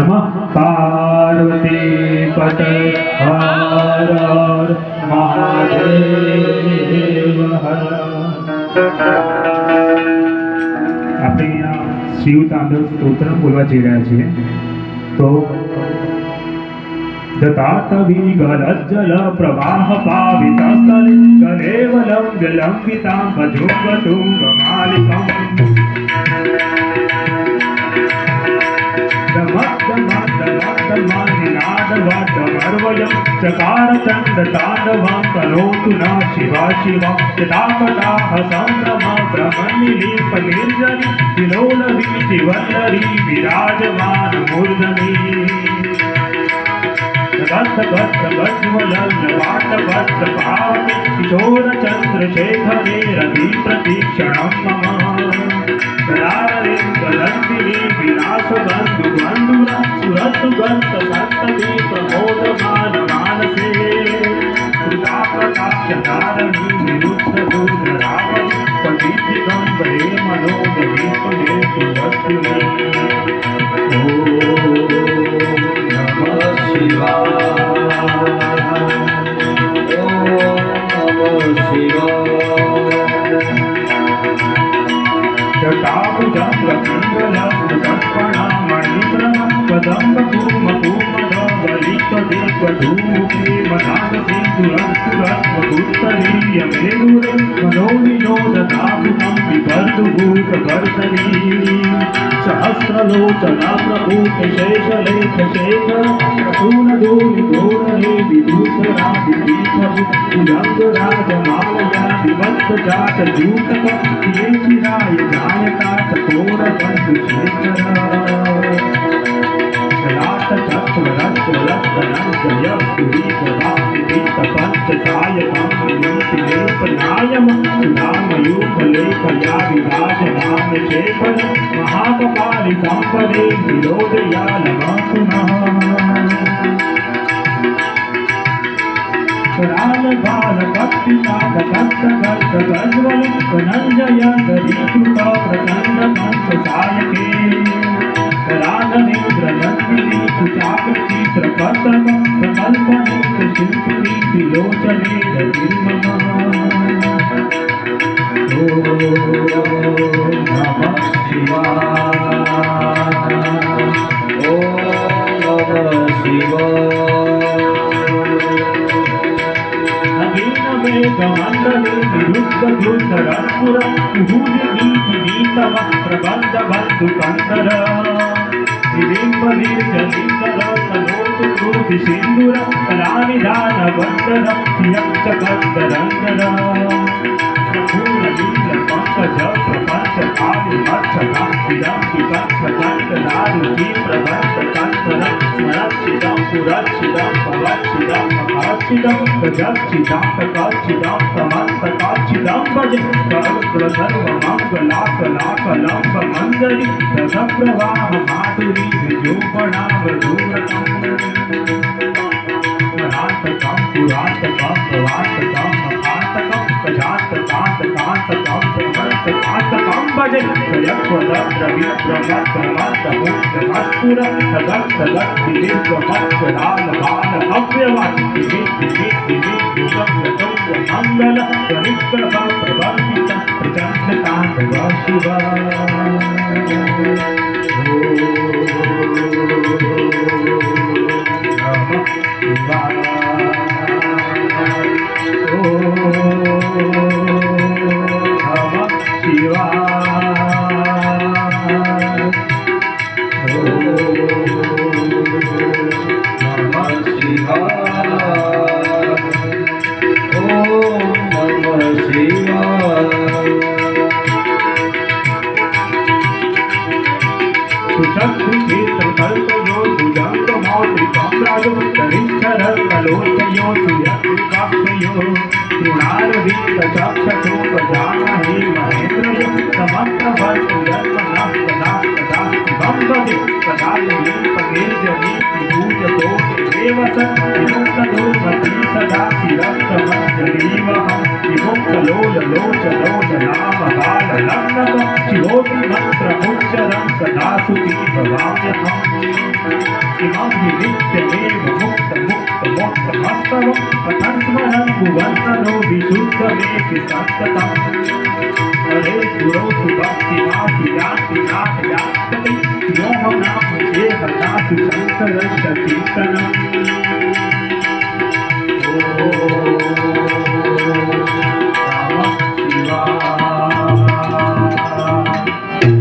नमः पार्वती पते हर हर महादेव हर। આપણે અહીંયા શિવ તાંડવ સ્તોત્ર બોલવા જઈ રહ્યા છીએ. તો दतातवी गलज्जल प्रवाह पावितस्थले कलेवलं विलम्बितां भजोगतुङ्गमालिकम् दमद्दमद्दमद्दमनिनादवद्दमर्वयं चकार चण्डताण्डवं करोतु न शिवा शिवं यदाकटाः सम्भ्रमं ब्रह्मनिलीपनिर्जरी विलोलवीचिवल्लरी विराजमानमूर्धनि किशोरचन्द्रशेखरे रविप्रतीक्षणं मम करारेन्दनन्दिनी विलासबन्धुबन्धुरा सुरतुगन्तसन्तति प्रमोदमानमानसे कृताकटाक्षतारणी निरुद्धदूररावणि पतिदिगम्बरे मनोदीपने सुवस्तुनि सहस्रलोचना प्रभूत शेषलेख शेखर प्रसूनदूरि घोरहे विदूषरादिपीठभुजङ्गराजमालया विवत्स जात जूटक केचिराय जायका चकोर बन्धुशेखर महाकपालि संपदे विरोधया नमः पुनः राल भक्तिनाथ गज्वल धनंजय दरीकृत प्रचंड पंच सायके राघवेन्द्र नंदिनी कुचाकृति प्रकर्तक प्रकल्पने शिल्पी विलोचने रविर्मम नमः शिवाय नमः शिवाय गमंडले विरुद्ध धूतरपुर गीतम प्रबंध बंधु कंदर विलिंबलीर्जलिंदर कलोतु क्रूधि सिंदूर कलानिधान बंदर यक्ष कंदरंदर पूर्णलील पंकज प्रपंच आदि मत्स्य कांतिदं विपक्ष कंद दारुचि प्रबंध कंदर स्मरक्षिदं पुरक्षिदं पवक्षिदं महर्षिदं गजक्षिदं तकक्षिदं समन्तकाक्षिदं भजे सर्व सर्वमंगलाकलाकलंब मंजरी रसप्रवाह माधुरी विजोपणावधूरकं पुरातकं पुरातकं प्रवातकं महातकं कजातकांतकांतकं प्रवर्तकांतकं भजे प्रयत्वद्रविप्रमत्तमत्तमुक्तमस्फुर तदत् तदत् दिलिन्द्रमत्करालबालभव्यवान् दिलिन्द्रयुगं मंगल प्रविक्रम प्रवर्तित प्रचण्डताण्डव शिवा एव सन्मुक्तदुर्मती सदा शिरस्तमञ्जरीवहं विमुक्तलोललोचलोचनामकाललग्नकं शिवोऽपि मन्त्रमुच्चरं सदा सुखी भवाम्यहम् इमं हि नित्यमेव मुक्तमुक्तमोक्तमस्तवं पठन्स्मरन् भुवन्ननो विशुद्धमेति सन्ततम् हरे गुरौ सुभक्तिमासु यान्ति